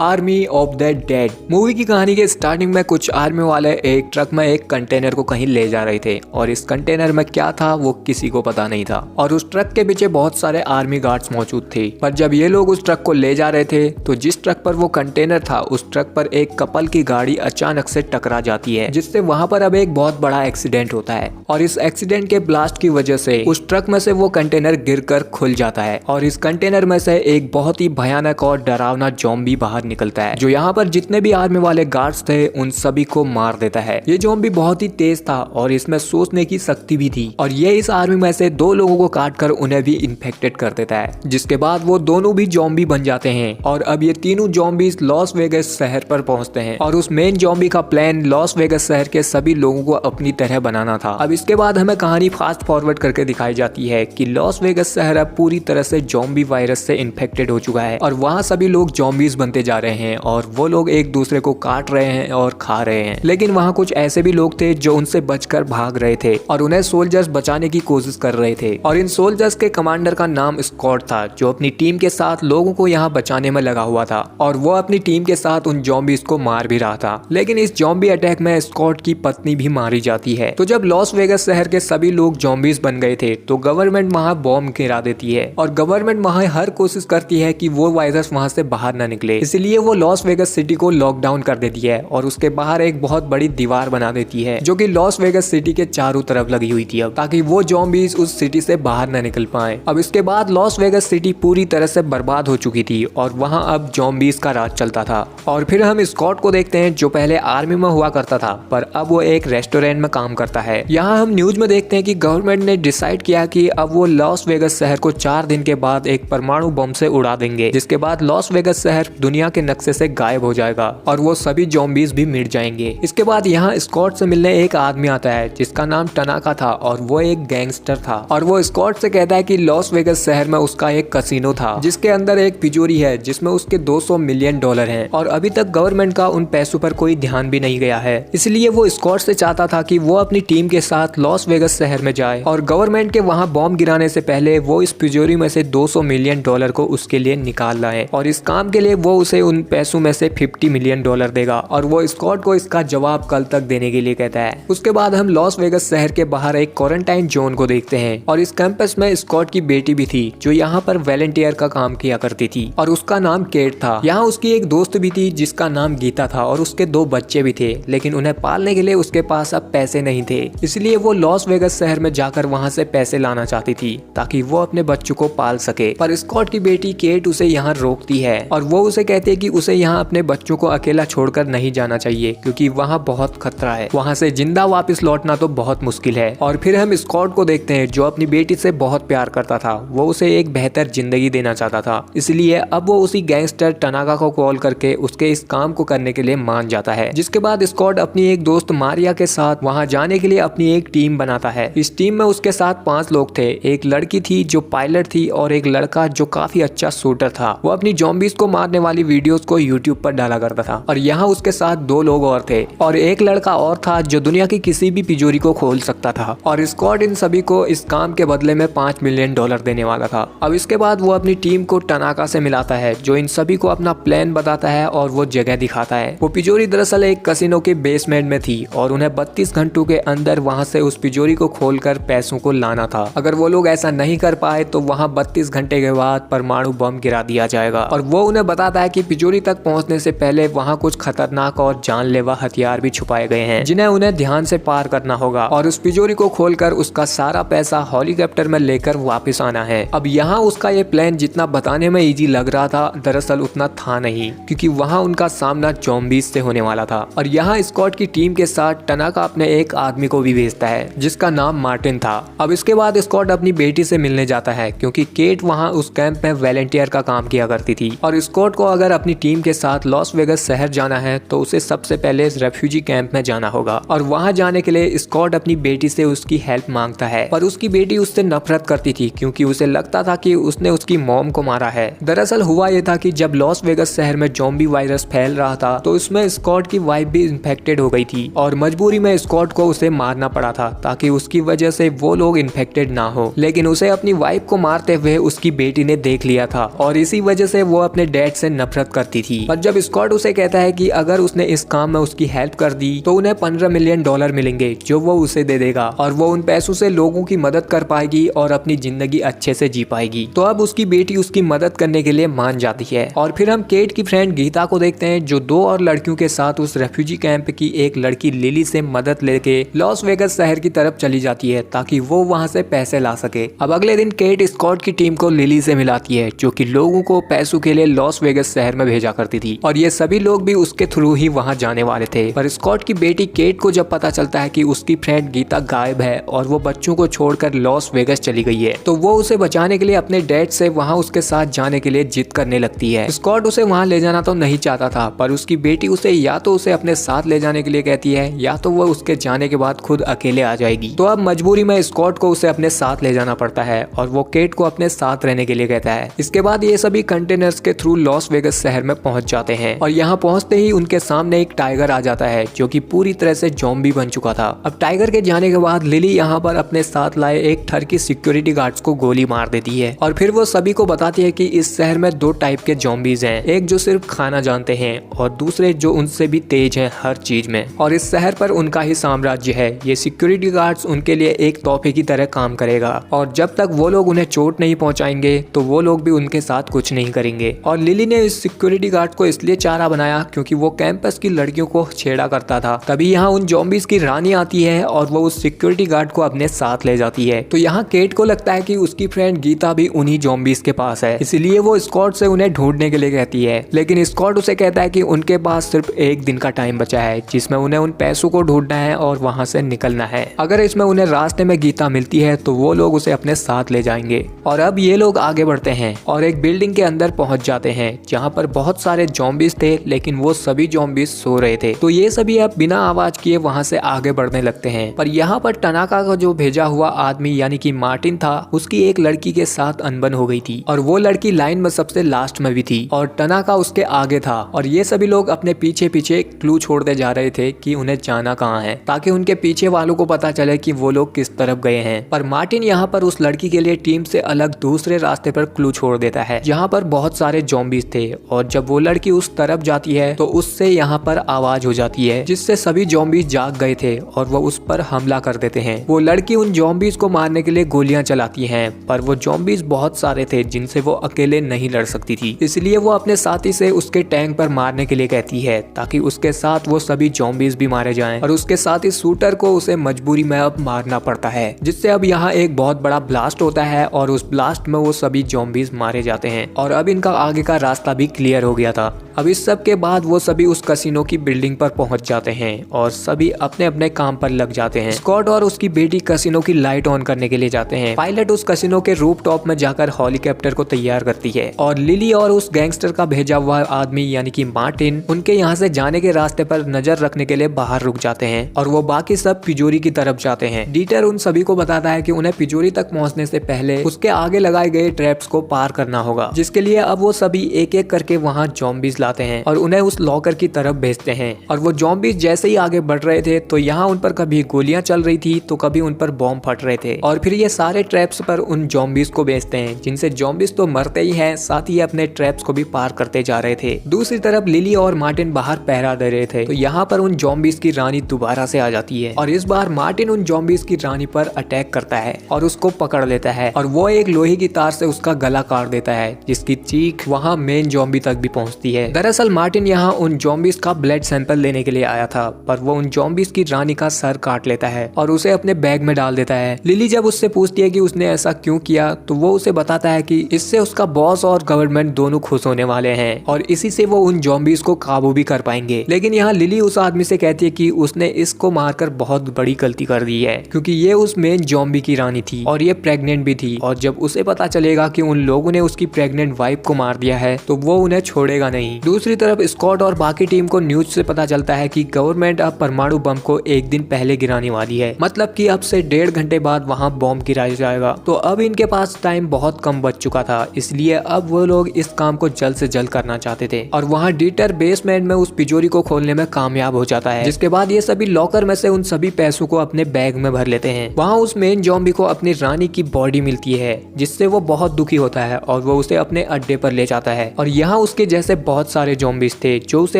Army of the dead. Movie की कहानी के स्टार्टिंग में कुछ आर्मी वाले एक ट्रक में एक कंटेनर को कहीं ले जा रहे थे और इस कंटेनर में क्या था वो किसी को पता नहीं था और उस ट्रक के पीछे बहुत सारे आर्मी गार्ड्स मौजूद थे। पर जब ये लोग उस ट्रक को ले जा रहे थे तो जिस ट्रक पर वो कंटेनर था उस ट्रक पर एक कपल की गाड़ी अचानक से टकरा जाती है, जिससे वहाँ पर अब एक बहुत बड़ा एक्सीडेंट होता है और इस एक्सीडेंट के ब्लास्ट की वजह से उस ट्रक में से वो कंटेनर गिरकर खुल जाता है और इस कंटेनर में से एक बहुत ही भयानक और डरावना ज़ॉम्बी बाहर निकलता है जो यहाँ पर जितने भी आर्मी वाले गार्ड्स थे उन सभी को मार देता है। ये ज़ॉम्बी बहुत ही तेज था और इसमें सोचने की शक्ति भी थी और ये इस आर्मी में से दो लोगों को काट कर उन्हें भी इन्फेक्टेड कर देता है, जिसके बाद वो दोनों भी ज़ॉम्बी बन जाते हैं और अब ये तीनों ज़ॉम्बीज लॉस वेगस शहर पर पहुंचते हैं और उस मेन ज़ॉम्बी का प्लान लॉस वेगस शहर के सभी लोगों को अपनी तरह बनाना था। अब इसके बाद हमें कहानी फास्ट फॉरवर्ड करके दिखाई जाती है कि लॉस वेगस शहर अब पूरी तरह से ज़ॉम्बी वायरस से इन्फेक्टेड हो चुका है और वहाँ सभी लोग ज़ॉम्बीज बनते जा रहे हैं और वो लोग एक दूसरे को काट रहे हैं और खा रहे हैं। लेकिन वहाँ कुछ ऐसे भी लोग थे जो उनसे बचकर भाग रहे थे और उन्हें सोल्जर्स बचाने की कोशिश कर रहे थे और इन सोल्जर्स के कमांडर का नाम स्कॉट था जो अपनी टीम के साथ लोगों को यहाँ बचाने में लगा हुआ था और वो अपनी टीम के साथ उन ज़ॉम्बीज को मार भी रहा था। लेकिन इस ज़ॉम्बी अटैक में स्कॉट की पत्नी भी मारी जाती है। तो जब लॉस वेगस शहर के सभी लोग ज़ॉम्बीज बन गए थे तो गवर्नमेंट वहाँ बॉम्ब गिरा देती है और गवर्नमेंट वहाँ हर कोशिश करती है कि वो वायरस वहाँ से बाहर न निकले, इसलिए वो लॉस वेगस सिटी को लॉकडाउन कर देती है और उसके बाहर एक बहुत बड़ी दीवार बना देती है जो कि लॉस वेगस सिटी के चारों तरफ लगी हुई थी अब ताकि वो ज़ॉम्बीज उस सिटी से बाहर न निकल पाए। अब इसके बाद लॉस वेगस सिटी पूरी तरह से बर्बाद हो चुकी थी और वहाँ अब ज़ॉम्बीज का राज चलता था। और फिर हम स्कॉट को देखते हैं जो पहले आर्मी में हुआ करता था पर अब वो एक रेस्टोरेंट में काम करता है। यहाँ हम न्यूज में देखते हैं कि गवर्नमेंट ने डिसाइड किया कि अब वो लॉस वेगस शहर को 4 दिन के बाद एक परमाणु बम से उड़ा देंगे, जिसके बाद लॉस वेगस शहर दुनिया के नक्शे से गायब हो जाएगा और वो सभी ज़ॉम्बीज भी मिट जाएंगे। इसके बाद यहाँ स्कॉट से मिलने एक आदमी आता है जिसका नाम टनाका था और वो एक गैंगस्टर था और वो स्कॉट से कहता है कि लॉस वेगस शहर में उसका एक कसिनो था जिसके अंदर एक तिजोरी है जिसमें उसके $200 मिलियन हैं और अभी तक गवर्नमेंट का उन पैसों पर कोई ध्यान भी नहीं गया है। इसलिए वो स्कॉट से चाहता था कि वो अपनी टीम के साथ लॉस वेगस शहर में जाए और गवर्नमेंट के वहाँ बॉम्ब गिराने से पहले वो इस तिजोरी में से $200 मिलियन को उसके लिए निकाल लाए और इस काम के लिए वो उसे उन पैसों में से $50 मिलियन देगा और वो स्कॉट को इसका जवाब कल तक देने के लिए कहता है। उसके बाद हम लॉस वेगस शहर के बाहर एक क्वारंटाइन जोन को देखते हैं और इस कैंपस में स्कॉट की बेटी भी थी जो यहाँ पर वॉलंटियर का काम किया करती थी और उसका नाम केट था। यहाँ उसकी एक दोस्त भी थी जिसका नाम गीता था और उसके 2 बच्चे भी थे, लेकिन उन्हें पालने के लिए उसके पास अब पैसे नहीं थे, इसलिए वो लॉस वेगस शहर में जाकर वहाँ से पैसे लाना चाहती थी ताकि वो अपने बच्चों को पाल सके। पर स्कॉट की बेटी केट उसे यहाँ रोकती है और वो उसे कहती है कि उसे यहाँ अपने बच्चों को अकेला छोड़कर नहीं जाना चाहिए क्योंकि वहाँ बहुत खतरा है, वहाँ से जिंदा वापस लौटना तो बहुत मुश्किल है। और फिर हम स्कॉट को देखते हैं जो अपनी बेटी से बहुत प्यार करता था, वो उसे एक बेहतर जिंदगी देना चाहता था, इसलिए अब वो उसी गैंगस्टर टनाका को कॉल करके उसके इस काम को करने के लिए मान जाता है। जिसके बाद स्कॉट अपनी एक दोस्त मारिया के साथ वहाँ जाने के लिए अपनी एक टीम बनाता है। इस टीम में उसके साथ 5 लोग थे, एक लड़की थी जो पायलट थी और एक लड़का जो काफी अच्छा शूटर था। वो अपनी ज़ॉम्बीज को मारने वाली वीडियोस को यूट्यूब पर डाला करता था और यहाँ उसके साथ 2 लोग और थे और एक लड़का और था जो दुनिया की किसी भी तिजोरी को खोल सकता था और स्कॉट इन सभी को इस काम के बदले में $5 मिलियन देने वाला था। अब इसके बाद वो अपनी टीम को टनाका से मिलाता है जो इन सभी को अपना प्लान बताता है और वो जगह दिखाता है। वो तिजोरी दरअसल एक कसिनो के बेसमेंट में थी और उन्हें 32 घंटों के अंदर वहां से उस तिजोरी को खोलकर पैसों को लाना था। अगर वो लोग ऐसा नहीं कर पाए तो वहां 32 घंटे के बाद परमाणु बम गिरा दिया जाएगा और वो उन्हें बताता है कि तिजोरी तक पहुंचने से पहले वहां कुछ खतरनाक और जानलेवा हथियार भी छुपाए गए हैं जिन्हें उन्हें ध्यान से पार करना होगा और उस तिजोरी को खोलकर उसका सारा पैसा हेलीकॉप्टर में लेकर वापस आना है। अब यहाँ उसका ये प्लान जितना बताने में इजी लग रहा था दरअसल उतना था नहीं, क्योंकि वहाँ उनका सामना ज़ॉम्बीज से होने वाला था। और यहाँ स्कॉट की टीम के साथ टनाका अपने एक आदमी को भी भेजता है जिसका नाम मार्टिन था। अब इसके बाद स्कॉट अपनी बेटी से मिलने जाता है क्योंकि केट वहाँ उस कैंप में वॉलंटियर का काम किया करती थी और स्कॉट को अगर अपनी टीम के साथ लॉस वेगस शहर जाना है तो उसे सबसे पहले रेफ्यूजी कैंप में जाना होगा और वहाँ जाने के लिए स्कॉट अपनी बेटी से उसकी हेल्प मांगता है। पर उसकी बेटी उससे नफरत करती थी क्योंकि उसे लगता था कि उसने उसकी मॉम को मारा है। दरअसल हुआ यह था कि जब लॉस वेगस शहर में ज़ॉम्बी वायरस फैल रहा था तो उसमें स्कॉट की वाइफ भी इन्फेक्टेड हो गई थी और मजबूरी में स्कॉट को उसे मारना पड़ा था ताकि उसकी वजह से वो लोग इन्फेक्टेड ना हो। लेकिन उसे अपनी वाइफ को मारते हुए उसकी बेटी ने देख लिया था और इसी वजह से वो अपने डैड से नफरत मदद करती थी। पर जब स्कॉट उसे कहता है कि अगर उसने इस काम में उसकी हेल्प कर दी तो उन्हें $15 मिलियन मिलेंगे जो वो उसे दे देगा और वो उन पैसों से लोगों की मदद कर पाएगी और अपनी जिंदगी अच्छे से जी पाएगी। तो अब उसकी बेटी उसकी मदद करने के लिए मान जाती है। और फिर हम केट की फ्रेंड गीता को देखते हैं जो 2 और लड़कियों के साथ उस रेफ्यूजी कैंप की एक लड़की लिली से मदद लेके लॉस वेगस शहर की तरफ चली जाती है ताकि वो वहाँ से पैसे ला सके। अब अगले दिन केट स्कॉट की टीम को लिली से मिलाती है जो कि लोगों को पैसों के लिए लॉस वेगस शहर में भेजा करती थी और ये सभी लोग भी उसके थ्रू ही वहाँ जाने वाले थे। पर स्कॉट की बेटी केट को जब पता चलता है कि उसकी फ्रेंड गीता गायब है और वो बच्चों को छोड़कर लॉस वेगस चली गई है तो वो उसे बचाने के लिए अपने डैड से वहाँ उसके साथ जाने के लिए जिद करने लगती है। स्कॉट उसे वहाँ ले जाना तो नहीं चाहता था पर उसकी बेटी उसे या तो उसे अपने साथ ले जाने के लिए कहती है या तो वो उसके जाने के बाद खुद अकेले आ जाएगी। तो अब मजबूरी में स्कॉट को उसे अपने साथ ले जाना पड़ता है और वो केट को अपने साथ रहने के लिए कहता है। इसके बाद ये सभी कंटेनर्स के थ्रू लॉस वेगस शहर में पहुंच जाते हैं और यहाँ पहुंचते ही उनके सामने एक टाइगर आ जाता है जो कि पूरी तरह से ज़ॉम्बी बन चुका था। अब टाइगर के जाने के बाद लिली यहाँ पर अपने साथ लाए एक टर्की सिक्योरिटी गार्ड्स को गोली मार देती है और फिर वो सभी को बताती है कि इस शहर में 2 टाइप के ज़ॉम्बीज हैं, एक जो सिर्फ खाना जानते हैं और दूसरे जो उनसे भी तेज हैं हर चीज में और इस शहर पर उनका ही साम्राज्य है। ये सिक्योरिटी गार्ड्स उनके लिए एक तोहफे की तरह काम करेगा और जब तक वो लोग उन्हें चोट नहीं पहुंचाएंगे तो वो लोग भी उनके साथ कुछ नहीं करेंगे। और लिली ने इस सिक्योरिटी गार्ड को इसलिए चारा बनाया क्योंकि वो कैंपस की लड़कियों को छेड़ा करता था। तभी यहाँ उन ज़ॉम्बीज की रानी आती है और वो उस सिक्योरिटी गार्ड को अपने साथ ले जाती है। तो यहाँ केट को लगता है कि उसकी फ्रेंड गीता भी उन्हीं ज़ॉम्बीज के पास है, इसलिए वो स्कॉट से उन्हें ढूंढने के लिए कहती है। लेकिन स्कॉट उसे कहता है कि उनके पास सिर्फ 1 दिन का टाइम बचा है जिसमें उन्हें उन पैसों को ढूंढना है और वहाँ से निकलना है। अगर इसमें उन्हें रास्ते में गीता मिलती है तो वो लोग उसे अपने साथ ले जाएंगे। और अब ये लोग आगे बढ़ते हैं और एक बिल्डिंग के अंदर पहुंच जाते हैं जहाँ पर बहुत सारे ज़ॉम्बीज थे लेकिन वो सभी ज़ॉम्बीज सो रहे थे। तो ये सभी अब बिना आवाज किए वहाँ से आगे बढ़ने लगते हैं। पर यहाँ पर टनाका का जो भेजा हुआ आदमी यानी कि मार्टिन था उसकी एक लड़की के साथ अनबन हो गई थी और वो लड़की लाइन में सबसे लास्ट में भी थी और टनाका उसके आगे था। और ये सभी लोग अपने पीछे पीछे क्लू छोड़ते जा रहे थे कि उन्हें जाना कहाँ है ताकि उनके पीछे वालों को पता चले कि वो लोग किस तरफ गए हैं। पर मार्टिन यहाँ पर उस लड़की के लिए टीम से अलग दूसरे रास्ते पर क्लू छोड़ देता है जहाँ पर बहुत सारे ज़ॉम्बीज थे और जब वो लड़की उस तरफ जाती है तो उससे यहाँ पर आवाज हो जाती है जिससे सभी ज़ॉम्बीज जाग गए थे और वो उस पर हमला कर देते हैं। वो लड़की उन ज़ॉम्बीज को मारने के लिए गोलियां चलाती हैं पर वो ज़ॉम्बीज बहुत सारे थे जिनसे वो अकेले नहीं लड़ सकती थी, इसलिए वो अपने साथी से उसके टैंक पर मारने के लिए कहती है ताकि उसके साथ वो सभी ज़ॉम्बीज भी मारे जाएं। और उसके साथ ही शूटर को उसे मजबूरी में अब मारना पड़ता है जिससे अब यहाँ एक बहुत बड़ा ब्लास्ट होता है और उस ब्लास्ट में वो सभी ज़ॉम्बीज मारे जाते हैं और अब इनका आगे का रास्ता भी क्लियर हो गया था। अब इस सब के बाद वो सभी उस कसिनो की बिल्डिंग पर पहुंच जाते हैं और सभी अपने अपने काम पर लग जाते हैं। स्कॉट और उसकी बेटी कसिनो की लाइट ऑन करने के लिए जाते हैं। पायलट उस कसिनो के रूफ टॉप में जाकर हेलीकॉप्टर को तैयार करती है और लिली और उस गैंगस्टर का भेजा हुआ आदमी यानी कि मार्टिन उनके यहाँ से जाने के रास्ते पर नजर रखने के लिए बाहर रुक जाते हैं और वो बाकी सब पिजोरी की तरफ जाते हैं। डीटर उन सभी को बताता है कि उन्हें पिजोरी तक पहुँचने से पहले उसके आगे लगाए गए ट्रैप्स को पार करना होगा, जिसके लिए अब वो सभी एक एक करके वहाँ ज़ॉम्बीज लाते हैं और उन्हें उस लॉकर की तरफ भेजते हैं। और वो ज़ॉम्बीज जैसे ही आगे बढ़ रहे थे तो यहाँ उन पर कभी गोलियां चल रही थी तो कभी उन पर बॉम्ब फट रहे थे और फिर ये सारे ट्रैप्स पर उन ज़ॉम्बीज को भेजते हैं जिनसे ज़ॉम्बीज तो मरते ही हैं, साथ ही अपने ट्रैप्स को भी पार करते जा रहे थे। दूसरी तरफ लिली और मार्टिन बाहर पहरा दे रहे थे तो यहाँ पर उन ज़ॉम्बीज की रानी दोबारा से आ जाती है और इस बार मार्टिन उन ज़ॉम्बीज की रानी पर अटैक करता है और उसको पकड़ लेता है और वो एक लोहे की तार से उसका गला काट देता है जिसकी चीख वहाँ मेन ज़ॉम्बी तक भी पहुँचती है। दरअसल मार्टिन यहाँ उन ज़ॉम्बीज का ब्लड सैंपल लेने के लिए आया था पर वो उन ज़ॉम्बीज की रानी का सर काट लेता है और उसे अपने बैग में डाल देता है। लिली जब उससे पूछती है कि उसने ऐसा क्यों किया तो वो उसे बताता है कि इससे उसका बॉस और गवर्नमेंट दोनों खुश होने वाले हैं और इसी से वो उन ज़ॉम्बीज को काबू भी कर पाएंगे। लेकिन यहाँ लिली उस आदमी से कहती है कि उसने इसको मारकर बहुत बड़ी गलती कर दी है क्योंकि ये उस मेन ज़ॉम्बी की रानी थी और ये प्रेग्नेंट भी थी और जब उसे पता चलेगा कि उन लोगों ने उसकी प्रेग्नेंट वाइफ को मार दिया है तो वो उन्हें छोड़ेगा नहीं। दूसरी तरफ स्कॉट और बाकी टीम को न्यूज से पता चलता है कि गवर्नमेंट अब परमाणु बम को एक दिन पहले गिराने वाली है, मतलब कि अब से 1.5 घंटे बाद वहाँ बॉम्ब गिराया जाएगा। तो अब इनके पास टाइम बहुत कम बच चुका था, इसलिए अब वो लोग इस काम को जल्द से जल्द करना चाहते थे और वहाँ डीटर बेसमेंट में उस तिजोरी को खोलने में कामयाब हो जाता है, जिसके बाद ये सभी लॉकर में से उन सभी पैसों को अपने बैग में भर लेते हैं। वहाँ उस मेन ज़ॉम्बी को अपनी रानी की बॉडी मिलती है जिससे वो बहुत दुखी होता है और वो उसे अपने अड्डे पर ले जाता है और यहाँ वहाँ उसके जैसे बहुत सारे ज़ॉम्बीज थे जो उसे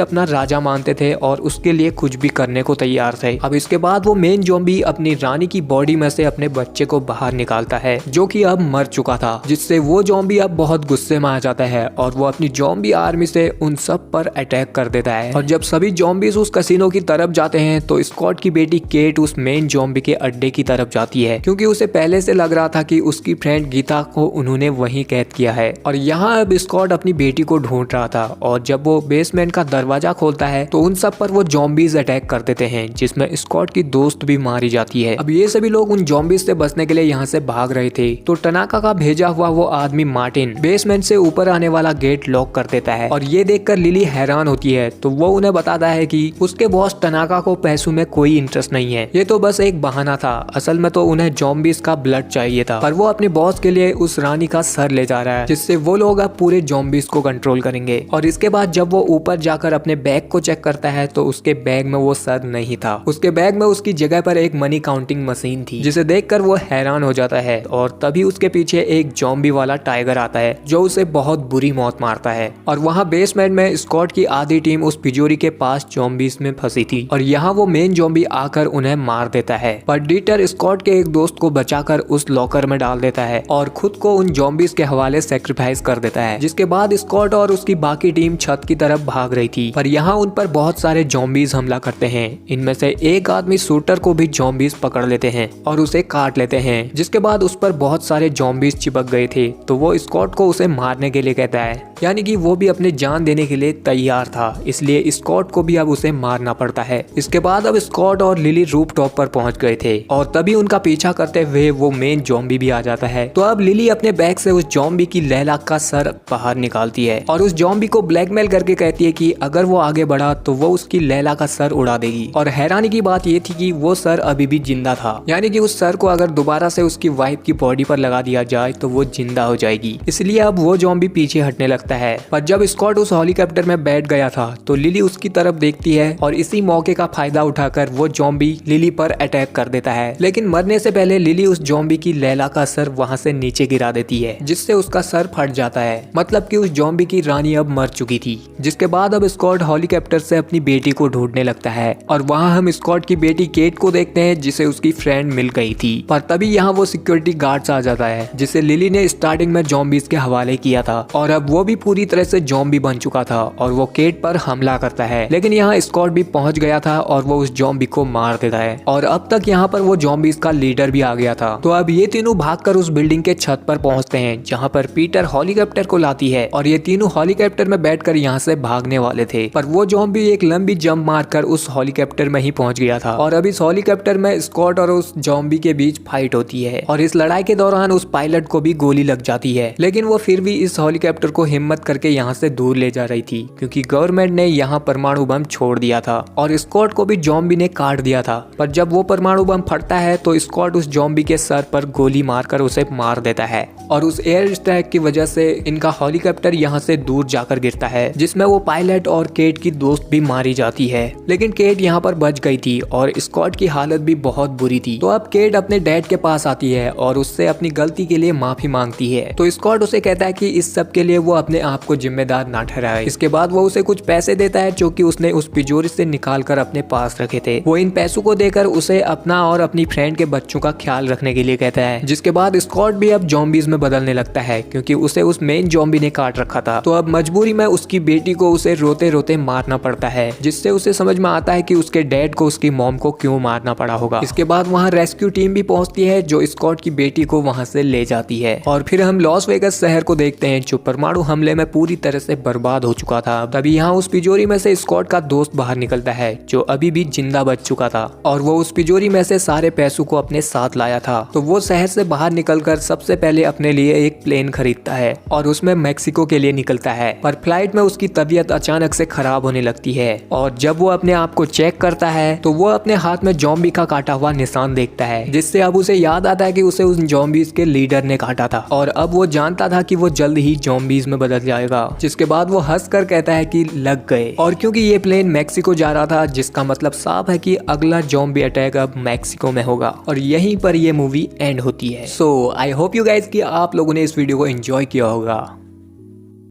अपना राजा मानते थे और उसके लिए कुछ भी करने को तैयार थे। अब इसके बाद वो मेन ज़ॉम्बी अपनी रानी की बॉडी में से अपने बच्चे को बाहर निकालता है जो कि अब मर चुका था, जिससे वो ज़ॉम्बी अब बहुत गुस्से में आ जाता है और वो अपनी ज़ॉम्बी आर्मी से उन सब पर अटैक कर देता है। और जब सभी ज़ॉम्बीज उस कैसीनो की तरफ जाते हैं तो स्कॉट की बेटी केट उस मेन ज़ॉम्बी के अड्डे की तरफ जाती है, क्योंकि उसे पहले से लग रहा था कि उसकी फ्रेंड गीता को उन्होंने वहीं कैद किया है। और यहाँ अब स्कॉट अपनी बेटी को ढूंढ रहा था और जब वो बेसमेंट का दरवाजा खोलता है तो उन सब पर वो ज़ॉम्बीज अटैक कर देते हैं, जिसमें स्कॉट की दोस्त भी मारी जाती है। अब ये सभी लोग उन ज़ॉम्बीज से बचने के लिए यहाँ से भाग रहे थे तो टनाका का भेजा हुआ वो आदमी मार्टिन बेसमेंट से ऊपर आने वाला गेट लॉक कर देता है। और ये देखकर लिली हैरान होती है तो वो उन्हें बताता है कि उसके बॉस टनाका को पैसों में कोई इंटरेस्ट नहीं है, ये तो बस एक बहाना था, असल में तो उन्हें ज़ॉम्बीज का ब्लड चाहिए था। पर वो अपने बॉस के लिए उस रानी का सर ले जा रहा है, जिससे वो लोग अब पूरे ज़ॉम्बीज को कंट्रोल करेंगे। और इसके बाद जब वो ऊपर जाकर अपने बैग को चेक करता है तो उसके बैग में वो सर नहीं था, उसके बैग में उसकी जगह पर एक मनी काउंटिंग मशीन थी, जिसे देखकर वो हैरान हो जाता है। और तभी उसके पीछे एक ज़ॉम्बी वाला टाइगर आता है जो उसे बहुत बुरी मौत मारता है। और वहाँ बेसमेंट में स्कॉट की आधी टीम उस तिजोरी के पास ज़ॉम्बीज में फंसी थी और यहाँ वो मेन ज़ॉम्बी आकर उन्हें मार देता है। पर डीटर स्कॉट के एक दोस्त को बचाकर उस लॉकर में डाल देता है और खुद को उन ज़ॉम्बीज के हवाले सैक्रिफाइस कर देता है, जिसके बाद स्कॉट और उसकी बाकी टीम छत की तरफ भाग रही थी। पर यहाँ उन पर बहुत सारे ज़ॉम्बीज हमला करते हैं। इनमें से एक आदमी शूटर को भी ज़ॉम्बीज पकड़ लेते हैं और उसे काट लेते हैं, जिसके बाद उस पर बहुत सारे ज़ॉम्बीज चिपक गए थे तो वो स्कॉट को उसे मारने के लिए कहता है, यानी कि वो भी अपनी जान देने के लिए तैयार था, इसलिए स्कॉट को भी अब उसे मारना पड़ता है। इसके बाद अब स्कॉट और लिली रूफ टॉप पर पहुंच गए थे और तभी उनका पीछा करते हुए वो मेन ज़ॉम्बी भी आ जाता है। तो अब लिली अपने बैग से उस ज़ॉम्बी की लैला का सर बाहर निकालती है और उस ज़ॉम्बी को ब्लैकमेल करके कहती है कि अगर वो आगे बढ़ा तो वो उसकी लैला का सर उड़ा देगी। और हैरानी की बात ये थी कि वो सर अभी भी जिंदा था, यानी कि उस सर को अगर दोबारा से उसकी वाइफ की बॉडी पर लगा दिया जाए तो वो जिंदा हो जाएगी। इसलिए अब वो ज़ॉम्बी पीछे हटने लगता है। पर जब स्कॉट उस हेलीकॉप्टर में बैठ गया था तो लिली उसकी तरफ देखती है और इसी मौके का फायदा उठाकर वो ज़ॉम्बी लिली पर अटैक कर देता है। लेकिन मरने से पहले लिली उस ज़ॉम्बी की लैला का सर वहां से नीचे गिरा देती है, जिससे उसका सर फट जाता है, मतलब कि उस ज़ॉम्बी की रानी अब मर चुकी थी। जिसके बाद अब स्कॉट हेलीकॉप्टर से अपनी बेटी को ढूंढने लगता है और वहाँ हम स्कॉट की बेटी केट को देखते हैं जिसे उसकी फ्रेंड मिल गई थी। पर तभी यहाँ वो सिक्योरिटी गार्ड्स आ जाता है जिसे लिली ने स्टार्टिंग में ज़ॉम्बीज के हवाले किया था और अब वो भी पूरी तरह से ज़ॉम्बी बन चुका था और वो केट पर हमला करता है। लेकिन यहाँ स्कॉट भी पहुंच गया था और वो उस ज़ॉम्बी को मार देता है और अब तक यहाँ पर वो ज़ॉम्बीज का लीडर भी आ गया था। तो अब ये तीनों भागकर उस बिल्डिंग के छत पर पहुंचते हैं जहाँ पर पीटर हेलीकॉप्टर को लाती है और ये तीनों हेलीकॉप्टर में बैठकर यहाँ से भागने वाले थे। पर वो ज़ॉम्बी एक लंबी जंप मारकर उस हेलीकॉप्टर में ही पहुंच गया था और अब इस हेलीकॉप्टर में स्कॉट और उस ज़ॉम्बी के बीच फाइट होती है और इस लड़ाई के दौरान उस पायलट को भी गोली लग जाती है। लेकिन वो फिर भी इस हेलीकॉप्टर को हिम्मत करके यहाँ से दूर ले जा रही थी क्योंकि गवर्नमेंट ने यहाँ परमाणु बम छोड़ दिया था और स्कॉट को भी ज़ॉम्बी ने काट दिया था। पर जब वो परमाणु बम फटता है तो स्कॉट उस ज़ॉम्बी के सर पर गोली मारकर उसे मार देता है और उस एयर स्ट्राइक की वजह से इनका हेलीकॉप्टर यहाँ से दूर जाकर गिरता है, जिसमें वो पायलट और केट की दोस्त भी मारी जाती है। लेकिन केट यहाँ पर बच गई थी और स्कॉट की हालत भी बहुत बुरी थी। तो अब केट अपने डैड के पास आती है और उससे अपनी गलती के लिए माफी मांगती है। तो स्कॉट उसे कहता है कि इस सब के लिए वो अपने आप को जिम्मेदार ना ठहराए। इसके बाद वो उसे कुछ पैसे देता है जो कि उसने उस तिजोरी से निकाल कर अपने पास रखे थे। वो इन पैसों को देकर उसे अपना और अपनी फ्रेंड के बच्चों का ख्याल रखने के लिए कहता है। जिसके बाद स्कॉट भी अब ज़ॉम्बीज में बदलने लगता है क्योंकि उसे उस मेन ज़ॉम्बी ने काट रखा था। तो अब मजबूरी में उसकी बेटी को उसे रोते रोते मारना पड़ता है, जिससे उसे समझ में आता है कि उसके डैड को उसकी मॉम को क्यों मारना पड़ा होगा। इसके बाद वहाँ रेस्क्यू टीम भी पहुंचती है जो स्कॉट की बेटी को वहाँ से ले जाती है और फिर हम लॉस वेगस शहर को देखते हैं जो परमाणु हमले में पूरी तरह से बर्बाद हो चुका था। तभी यहाँ उस तिजोरी में से स्कॉट का दोस्त बाहर निकलता है जो अभी भी जिंदा बच चुका था और वो उस तिजोरी में से सारे पैसों को अपने साथ लाया था। तो वो शहर से बाहर निकलकर सबसे पहले अपने लिए एक प्लेन खरीदता है और उसमें मैक्सिको के लिए निकलता है। पर फ्लाइट में उसकी तबीयत अचानक से खराब होने लगती है और जब वो अपने आप को चेक करता है तो वो अपने हाथ में ज़ॉम्बी का काटा हुआ निशान देखता है, जिससे अब उसे याद आता है कि उसे उस ज़ॉम्बीज के लीडर ने काटा था और अब वो जानता था कि वो जल्द ही ज़ॉम्बीज में बदल जाएगा। जिसके बाद वो हंसकर कहता है कि लग गए। और क्योंकि ये प्लेन मैक्सिको जा रहा था जिसका मतलब साफ है कि अगला ज़ॉम्बी अटैक अब मैक्सिको में होगा और यहीं पर ये मूवी एंड होती है। सो आई होप यू गाइज कि आप लोगों ने इस वीडियो को एंजॉय किया होगा।